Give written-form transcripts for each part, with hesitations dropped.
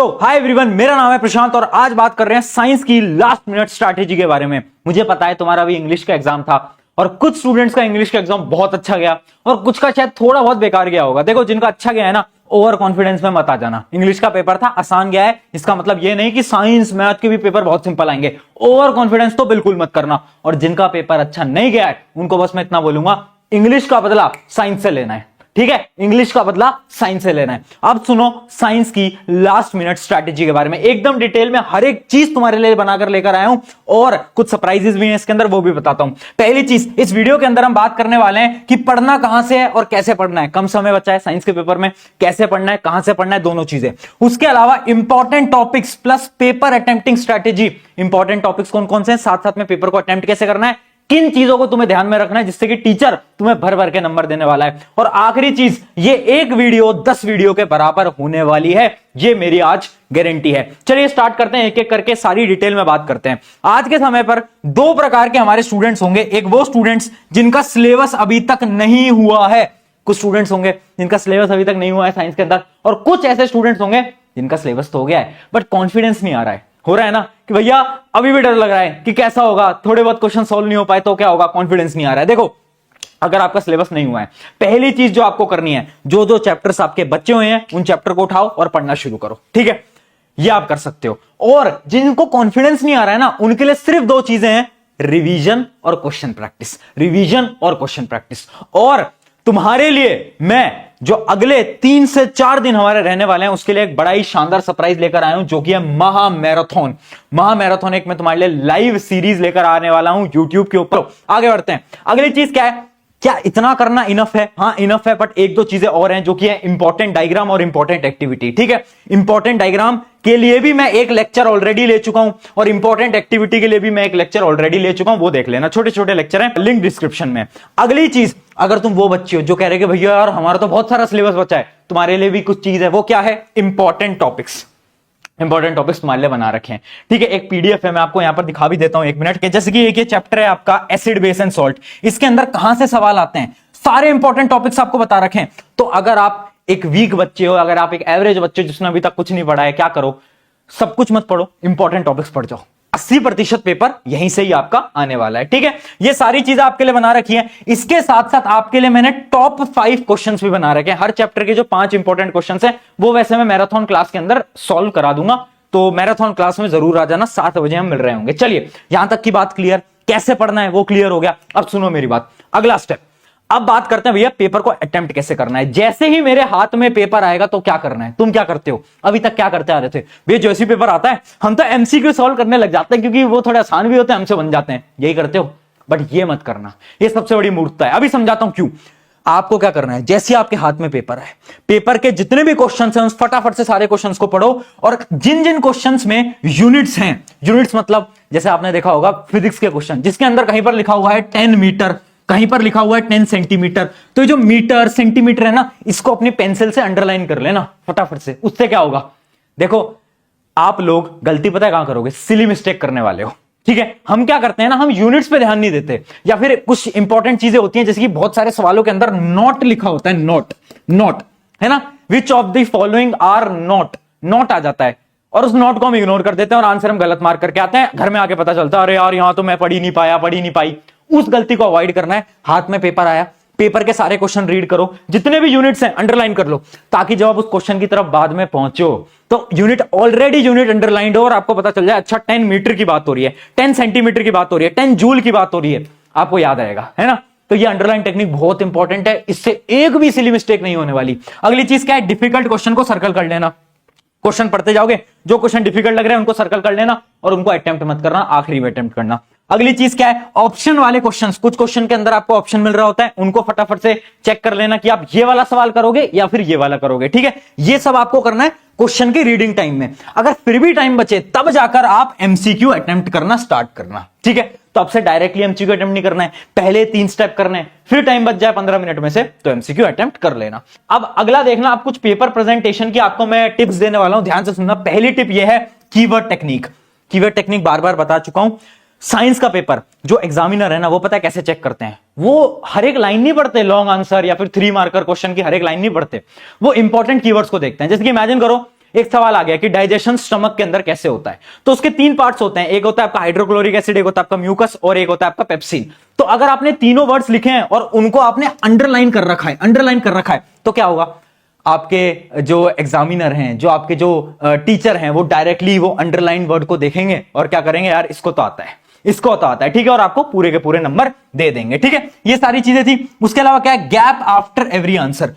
Hi everyone, मेरा नाम है प्रशांत और आज बात कर रहे हैं साइंस की लास्ट मिनट स्ट्रैटेजी के बारे में। मुझे पता है तुम्हारा भी इंग्लिश का एग्जाम था और कुछ स्टूडेंट्स का इंग्लिश का एग्जाम बहुत अच्छा गया और कुछ का शायद थोड़ा बहुत बेकार गया होगा। देखो, जिनका अच्छा गया है ना, ओवर कॉन्फिडेंस में मत आ जाना। इंग्लिश का पेपर था, आसान गया है, इसका मतलब ये नहीं कि साइंस मैथ के भी पेपर बहुत सिंपल आएंगे। ओवर कॉन्फिडेंस तो बिल्कुल मत करना। और जिनका पेपर अच्छा नहीं गया है उनको बस मैं इतना बोलूंगा, इंग्लिश का बदला साइंस से लेना है। ठीक है, इंग्लिश का बदला साइंस से लेना है। अब सुनो साइंस की लास्ट मिनट स्ट्रैटेजी के बारे में, एकदम डिटेल में हर एक चीज तुम्हारे लिए बनाकर लेकर आया हूं और कुछ सरप्राइजेस भी हैं इसके अंदर, वो भी बताता हूं। पहली चीज, इस वीडियो के अंदर हम बात करने वाले हैं कि पढ़ना कहां से है और कैसे पढ़ना है। कम समय बचा है साइंस के पेपर में, कैसे पढ़ना है, कहां से पढ़ना है, दोनों चीजें। उसके अलावा important topics plus paper attempting strategy. Important topics कौन कौन से हैं, साथ साथ में पेपर को अटेम्प्ट कैसे करना है, किन चीजों को तुम्हें ध्यान में रखना है जिससे कि टीचर तुम्हें भर भर के नंबर देने वाला है। और आखिरी चीज, ये एक वीडियो 10 वीडियो के बराबर होने वाली है, ये मेरी आज गारंटी है। चलिए स्टार्ट करते हैं, एक एक करके सारी डिटेल में बात करते हैं। आज के समय पर दो प्रकार के हमारे स्टूडेंट्स होंगे। एक वो स्टूडेंट्स जिनका सिलेबस अभी तक नहीं हुआ है, कुछ स्टूडेंट्स होंगे जिनका सिलेबस अभी तक नहीं हुआ है साइंस के अंदर, और कुछ ऐसे स्टूडेंट्स होंगे जिनका सिलेबस तो हो गया है बट कॉन्फिडेंस नहीं आ रहा है। हो रहा है ना कि भैया अभी भी डर लग रहा है कि कैसा होगा, थोड़े बहुत क्वेश्चन सॉल्व नहीं हो पाए तो क्या होगा, कॉन्फिडेंस नहीं आ रहा है। देखो, अगर आपका सिलेबस नहीं हुआ है, पहली चीज जो आपको करनी है, जो जो चैप्टर्स आपके बच्चे हुए हैं उन चैप्टर को उठाओ और पढ़ना शुरू करो। ठीक है, ये आप कर सकते हो। और जिनको कॉन्फिडेंस नहीं आ रहा है ना, उनके लिए सिर्फ दो चीजें हैं, रिवीजन और क्वेश्चन प्रैक्टिस। रिवीजन और क्वेश्चन प्रैक्टिस। और तुम्हारे लिए मैं जो अगले 3 से 4 दिन हमारे रहने वाले हैं उसके लिए एक बड़ा ही शानदार सरप्राइज लेकर आया हूं, जो कि है महा मैराथन। महा मैराथन एक मैं तुम्हारे लिए लाइव सीरीज लेकर आने वाला हूं YouTube के ऊपर। आगे बढ़ते हैं। अगली चीज क्या है, क्या इतना करना इनफ है? हाँ इनफ है, बट एक दो चीजें और हैं जो कि है इंपॉर्टेंट डायग्राम और इंपॉर्टेंट एक्टिविटी। ठीक है, इंपॉर्टेंट डायग्राम के लिए भी मैं एक लेक्चर ऑलरेडी ले चुका हूं और इंपॉर्टेंट एक्टिविटी के लिए भी मैं एक लेक्चर ऑलरेडी ले चुका हूं, वो देख लेना। छोटे छोटे लेक्चर हैं, लिंक डिस्क्रिप्शन में। अगली चीज, अगर तुम वो बच्चे हो जो कह रहे कि भैया यार हमारा तो बहुत सारा सिलेबस बचा है, तुम्हारे लिए भी कुछ चीज है। वो क्या है? Important topics. इंपॉर्टेंट टॉपिक्स तुम्हारे लिए बना रखे हैं। ठीक है, एक पीडीएफ है, मैं आपको यहां पर दिखा भी देता हूं 1 मिनट के। जैसे कि एक ये चैप्टर है आपका एसिड बेस एंड सॉल्ट, इसके अंदर कहां से सवाल आते हैं, सारे इंपॉर्टेंट टॉपिक्स आपको बता रखे हैं। तो अगर आप एक वीक बच्चे हो, अगर आप एक एवरेज बच्चे जिसने अभी तक कुछ नहीं पढ़ा है, क्या करो, सब कुछ मत पढ़ो, इंपॉर्टेंट टॉपिक्स पढ़ जाओ। 80% पेपर यहीं से ही आपका आने वाला है। ठीक है, ये सारी चीजें आपके लिए बना रखी है। इसके साथ साथ आपके लिए मैंने टॉप 5 क्वेश्चंस भी बना रखे हैं। हर चैप्टर के जो 5 इंपॉर्टेंट क्वेश्चंस हैं वो वैसे मैं मैराथन क्लास के अंदर सॉल्व करा दूंगा, तो मैराथन क्लास में जरूर आ जाना, 7 बजे हम मिल रहे होंगे। चलिए, यहां तक की बात क्लियर, कैसे पढ़ना है वो क्लियर हो गया। अब सुनो मेरी बात, अगला स्टेप। अब बात करते हैं भैया पेपर को अटेम्प्ट कैसे करना है। जैसे ही मेरे हाथ में पेपर आएगा तो क्या करना है, तुम क्या करते हो, अभी तक क्या करते आ रहे थे भैया, जैसे पेपर आता है हम तो एमसीक्यू सॉल्व करने लग जाते हैं क्योंकि वो थोड़े आसान भी होते हैं, हमसे बन जाते हैं, यही करते हो। बट ये मत करना, ये सबसे बड़ी मूर्खता है। अभी समझाता हूं क्यों। आपको क्या करना है, जैसे आपके हाथ में पेपर है, पेपर के जितने भी क्वेश्चंस हैं उस फटाफट से सारे क्वेश्चंस को पढ़ो। और जिन जिन क्वेश्चंस में यूनिट्स हैं, यूनिट्स मतलब जैसे आपने देखा होगा फिजिक्स के क्वेश्चन जिसके अंदर कहीं पर लिखा हुआ है 10 मीटर, कहीं पर लिखा हुआ है 10 सेंटीमीटर, तो ये जो मीटर सेंटीमीटर है ना, इसको अपनी पेंसिल से अंडरलाइन कर लेना फटाफट से। उससे क्या होगा, देखो आप लोग गलती पता है कहां करोगे, सिली मिस्टेक करने वाले हो। ठीक है, हम क्या करते हैं ना, हम यूनिट्स पे ध्यान नहीं देते, या फिर कुछ इंपॉर्टेंट चीजें होती हैं जैसे कि बहुत सारे सवालों के अंदर नॉट लिखा होता है, नॉट है ना, which of the following are not आ जाता है और उस नोट को हम इग्नोर कर देते हैं और आंसर हम गलत मार्क करके आते हैं। घर में आके पता चलता है अरे यार यहां तो मैं पढ़ ही नहीं पाई। उस गलती को अवॉइड करना है। हाथ में पेपर आया, पेपर के सारे क्वेश्चन रीड करो, जितने भी यूनिट्स हैं अंडरलाइन कर लो, ताकि जब आप उस क्वेश्चन की तरफ बाद में पहुंचो तो यूनिट अंडरलाइंड हो और आपको पता चल जाए अच्छा 10 मीटर की बात हो रही है, 10 सेंटीमीटर की बात हो रही है, 10 जूल की बात हो रही है, आपको याद आएगा, है ना। तो ये अंडरलाइन टेक्निक बहुत इंपॉर्टेंट है, इससे एक भी सिली मिस्टेक नहीं होने वाली। अगली चीज क्या है, डिफिकल्ट क्वेश्चन को सर्कल कर लेना। क्वेश्चन पढ़ते जाओगे, जो क्वेश्चन डिफिकल्ट लग रहे हैं उनको सर्कल कर लेना और उनको अटेम्प्ट मत करना, आखिरी में अटेम्प्ट करना। अगली चीज क्या है, ऑप्शन वाले क्वेश्चंस, कुछ क्वेश्चन के अंदर आपको ऑप्शन मिल रहा होता है, उनको फटाफट से चेक कर लेना कि आप ये वाला सवाल करोगे या फिर ये वाला करोगे। ठीक है, ये सब आपको करना है क्वेश्चन की रीडिंग टाइम में। अगर फिर भी टाइम बचे तब जाकर आप एमसीक्यू अटेम्प्ट करना स्टार्ट करना। ठीक है, तो अब से डायरेक्टली एमसीक्यू अटेम्प्ट नहीं करना है, पहले 3 स्टेप करने हैं, फिर टाइम बच जाए 15 मिनट में से तो एमसीक्यू अटेम्प्ट कर लेना। अब अगला देखना, आप कुछ पेपर प्रेजेंटेशन की आपको मैं टिप्स देने वाला हूं, ध्यान से सुनना। पहली टिप यह है कीवर्ड टेक्निक। कीवर्ड टेक्निक बार बार बता चुका हूं। साइंस का पेपर जो एग्जामिनर है ना, वो पता है कैसे चेक करते हैं, वो हर एक लाइन नहीं पढ़ते, लॉन्ग आंसर या फिर 3 मार्कर क्वेश्चन की हर एक लाइन नहीं पढ़ते, वो इंपॉर्टेंट कीवर्ड्स को देखते हैं। जैसे कि इमेजिन करो एक सवाल आ गया कि डाइजेशन स्टमक के अंदर कैसे होता है, तो उसके 3 पार्ट्स होते हैं, एक होता है आपका हाइड्रोक्लोरिक एसिड, एक होता है आपका म्यूकस और एक होता है आपका पेप्सिन। तो अगर आपने तीनों वर्ड्स लिखे हैं और उनको आपने अंडरलाइन कर रखा है तो क्या होगा, आपके जो एग्जामिनर हैं, जो आपके जो टीचर हैं, वो डायरेक्टली वो अंडरलाइन वर्ड को देखेंगे और क्या करेंगे, यार इसको तो आता है, इसको तो आता है, ठीक है, और आपको पूरे के पूरे नंबर दे देंगे। ठीक है, ये सारी चीजें थी। उसके अलावा क्या है, gap after every answer,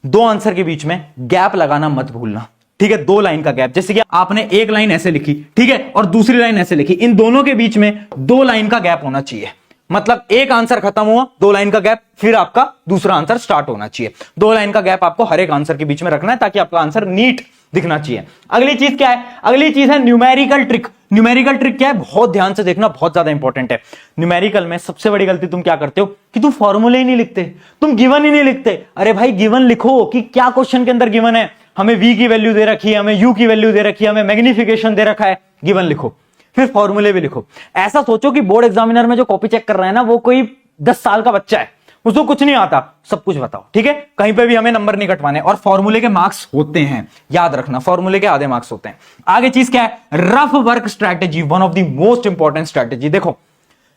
2 answer के बीच में गैप लगाना मत भूलना। ठीक है, 2 लाइन का गैप, जैसे कि आपने एक लाइन ऐसे लिखी, ठीक है, और दूसरी लाइन ऐसे लिखी, इन दोनों के बीच में 2 लाइन का गैप होना चाहिए। मतलब एक आंसर खत्म हुआ, 2 लाइन का गैप, फिर आपका दूसरा आंसर स्टार्ट होना चाहिए। 2 लाइन का गैप आपको हर एक आंसर के बीच में रखना है ताकि आपका आंसर नीट दिखना चाहिए। अगली चीज क्या है, अगली चीज है न्यूमेरिकल ट्रिक। न्यूमेरिकल ट्रिक क्या है, बहुत ध्यान से देखना, बहुत ज्यादा इंपॉर्टेंट है। न्यूमेरिकल में सबसे बड़ी गलती तुम क्या करते हो कि तुम फॉर्मूले ही नहीं लिखते, तुम गिवन ही नहीं लिखते। अरे भाई गिवन लिखो कि क्या क्वेश्चन के अंदर गिवन है, हमें वी की वैल्यू दे रखी है, हमें यू की वैल्यू दे रखी है, हमें मैग्निफिकेशन दे रखा है, गिवन लिखो, फिर फॉर्मूले भी लिखो। ऐसा सोचो कि बोर्ड एग्जामिनर में जो कॉपी चेक कर रहा है ना, वो कोई 10 साल का बच्चा है, उसको कुछ नहीं आता, सब कुछ बताओ। ठीक है, कहीं पे भी हमें नंबर नहीं कटवाने, और फॉर्मूले के मार्क्स होते हैं, याद रखना, फॉर्मूले के आधे मार्क्स होते हैं। आगे चीज क्या है, rough work strategy, one of the most important strategy. देखो,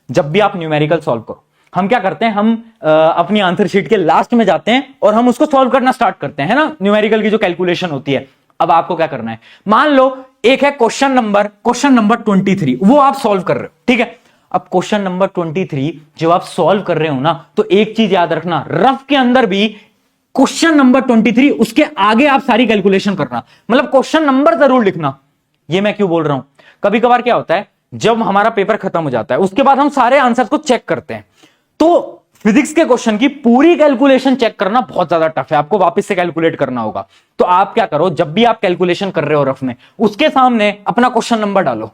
जब भी आप न्यूमेरिकल सॉल्व करो, हम क्या करते हैं, हम अपनी आंसर शीट के लास्ट में जाते हैं और हम उसको सॉल्व करना स्टार्ट करते हैं, है ना, न्यूमेरिकल की जो कैलकुलेशन होती है। अब आपको क्या करना है, मान लो एक है क्वेश्चन नंबर 23, वो आप सॉल्व कर रहे हो। ठीक है, अब क्वेश्चन नंबर 23 जब आप सॉल्व कर रहे हो ना, तो एक चीज याद रखना, रफ के अंदर भी क्वेश्चन नंबर 23 उसके आगे आप सारी कैलकुलेशन करना, मतलब क्वेश्चन नंबर जरूर लिखना। ये मैं क्यों बोल रहा हूं, कभी कभार क्या होता है, जब हमारा पेपर खत्म हो जाता है उसके बाद हम सारे आंसर्स को चेक करते हैं, तो फिजिक्स के क्वेश्चन की पूरी कैलकुलेशन चेक करना बहुत ज्यादा टफ है, आपको वापस से कैलकुलेट करना होगा। तो आप क्या करो, जब भी आप कैलकुलेशन कर रहे हो रफ में, उसके सामने अपना क्वेश्चन नंबर डालो,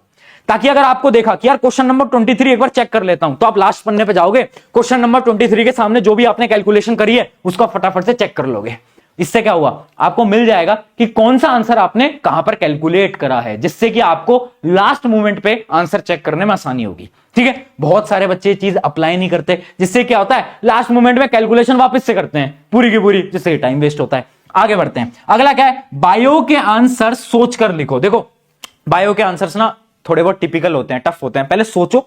ताकि अगर आपको देखा कि यार क्वेश्चन नंबर 23 एक बार चेक कर लेता हूं, तो आप लास्ट पन्ने पे जाओगे, क्वेश्चन नंबर 23 के सामने जो भी आपने कैलकुलेशन करी है उसको फटाफट से चेक कर लोगे। इससे क्या हुआ, आपको मिल जाएगा कि कौन सा आंसर आपने कहां पर कैलकुलेट करा है, जिससे कि आपको लास्ट मोमेंट पे आंसर चेक करने में आसानी होगी। ठीक है, बहुत सारे बच्चे ये चीज अप्लाई नहीं करते, जिससे क्या होता है, लास्ट मोमेंट में कैलकुलेशन वापस से करते हैं पूरी की पूरी, जिससे टाइम वेस्ट होता है। आगे बढ़ते हैं, अगला क्या है, बायो के आंसर सोचकर लिखो। देखो, बायो के आंसर्स ना थोड़े बहुत टिपिकल होते हैं, टफ होते हैं, पहले सोचो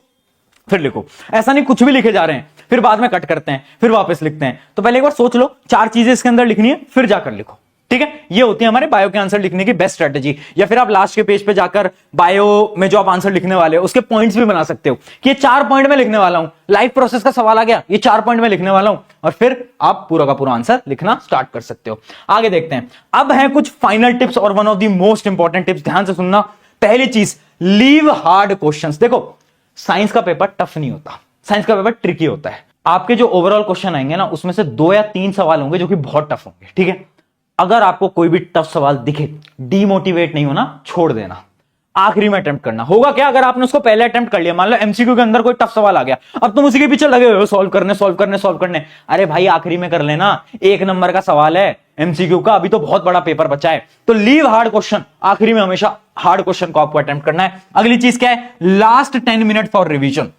फिर लिखो। ऐसा नहीं कुछ भी लिखे जा रहे हैं फिर बाद में कट करते हैं फिर वापस लिखते हैं, तो पहले एक बार सोच लो, 4 चीजें इसके अंदर लिखनी है, फिर जाकर लिखो। ठीक है, ये होती है हमारे बायो के आंसर लिखने की बेस्ट स्ट्रेटेजी। या फिर आप लास्ट के पेज पे जाकर बायो में जो आप आंसर लिखने वाले हो उसके पॉइंट्स भी बना सकते हो कि ये 4 पॉइंट में लिखने वाला हूं, लाइफ प्रोसेस का सवाल आ गया, ये 4 पॉइंट में लिखने वाला हूं, और फिर आप पूरा का पूरा आंसर लिखना स्टार्ट कर सकते हो। आगे देखते हैं, अब है कुछ फाइनल टिप्स और one of the most important tips, ध्यान से सुनना। पहली चीज, लीव हार्ड क्वेश्चंस। देखो, साइंस का पेपर टफ नहीं होता, साइंस का पेपर ट्रिकी होता है। आपके जो ओवरऑल क्वेश्चन आएंगे ना, उसमें से 2 या 3 सवाल होंगे जो कि बहुत टफ होंगे। ठीक है, अगर आपको कोई भी टफ सवाल दिखे, डीमोटिवेट नहीं होना, छोड़ देना, आखिरी में अटेम्प्ट करना। होगा क्या, अगर आपने उसको पहले अटेम्प्ट कर लिया, मान लो एमसीक्यू के अंदर कोई टफ सवाल आ गया, अब तुम उसी के पीछे लगे हुए हो सॉल्व करने। अरे भाई अखिरी में कर लेना, 1 नंबर का सवाल है एमसीक्यू का, अभी तो बहुत बड़ा पेपर बचा है। तो लीव हार्ड क्वेश्चन, आखिरी में हमेशा हार्ड क्वेश्चन को आपको अटेम्प्ट करना है। अगली चीज क्या है, लास्ट 10 मिनट फॉर रिविजन।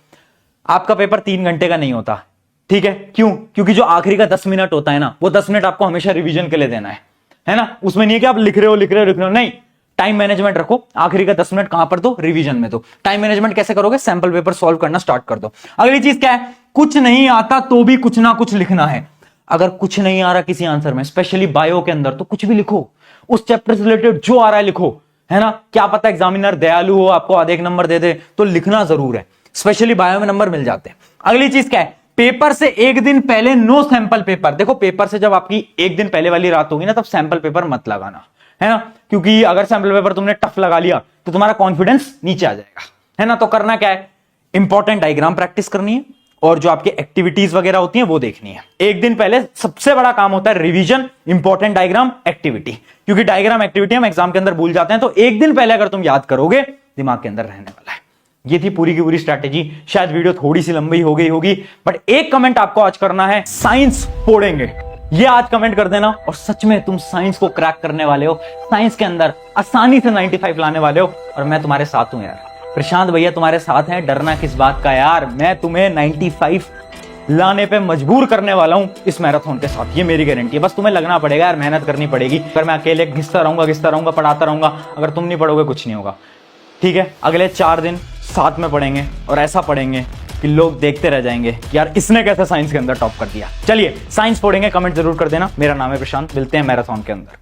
आपका पेपर 3 घंटे का नहीं होता, ठीक है, क्यों, क्योंकि जो आखिरी का 10 मिनट होता है ना, वो 10 मिनट आपको हमेशा रिवीजन के लिए देना है ना। उसमें नहीं है कि आप लिख रहे हो, नहीं, टाइम मैनेजमेंट रखो, आखिरी का 10 मिनट कहां पर दो, रिवीजन में दो। टाइम मैनेजमेंट कैसे करोगे, सैंपल पेपर सॉल्व करना स्टार्ट कर दो। अगली चीज क्या है, कुछ नहीं आता तो भी कुछ ना कुछ लिखना है। अगर कुछ नहीं आ रहा किसी आंसर में, स्पेशली बायो के अंदर, तो कुछ भी लिखो, उस चैप्टर से रिलेटेड जो आ रहा है लिखो, है ना। क्या पता एग्जामिनर दयालु हो, आपको आधे एक नंबर दे दे, तो लिखना जरूर है, स्पेशली बायो में नंबर मिल जाते हैं। अगली चीज क्या है, पेपर से 1 दिन पहले नो सैंपल पेपर। देखो, पेपर से जब आपकी 1 दिन पहले वाली रात होगी ना, तब सैंपल पेपर मत लगाना, है ना, क्योंकि अगर सैंपल पेपर तुमने टफ लगा लिया तो तुम्हारा कॉन्फिडेंस नीचे आ जाएगा, है ना। तो करना क्या है, इंपॉर्टेंट डायग्राम प्रैक्टिस करनी है, और जो आपकी एक्टिविटीज वगैरह होती हैं वो देखनी है। 1 दिन पहले सबसे बड़ा काम होता है रिवीजन, इंपॉर्टेंट डायग्राम, एक्टिविटी, क्योंकि डायग्राम एक्टिविटी हम एग्जाम के अंदर भूल जाते हैं, तो 1 दिन पहले अगर तुम याद करोगे, दिमाग के अंदर रहने वाला है। ये थी पूरी की पूरी स्ट्रैटेजी। शायद वीडियो थोड़ी सी लंबी हो गई होगी, बट एक कमेंट आपको आज करना है, साइंस फोड़ेंगे, ये आज कमेंट कर देना। और सच में तुम साइंस को क्रैक करने वाले हो, साइंस के अंदर आसानी से 95 लाने वाले हो, और मैं तुम्हारे साथ हूं यार। प्रशांत भैया तुम्हारे साथ हैं, डरना किस बात का यार, मैं तुम्हें 95 लाने पे मजबूर करने वाला हूं इस मैराथन के साथ, ये मेरी गारंटी है। बस तुम्हें लगना पड़ेगा यार, मेहनत करनी पड़ेगी। अगर मैं अकेले घिसता रहूंगा पढ़ाता रहूंगा, अगर तुम नहीं पढ़ोगे कुछ नहीं होगा। ठीक है, अगले 4 दिन साथ में पढ़ेंगे और ऐसा पढ़ेंगे कि लोग देखते रह जाएंगे कि यार इसने कैसे साइंस के अंदर टॉप कर दिया। चलिए साइंस पढ़ेंगे, कमेंट जरूर कर देना। मेरा नाम है प्रशांत, मिलते हैं मैराथन के अंदर।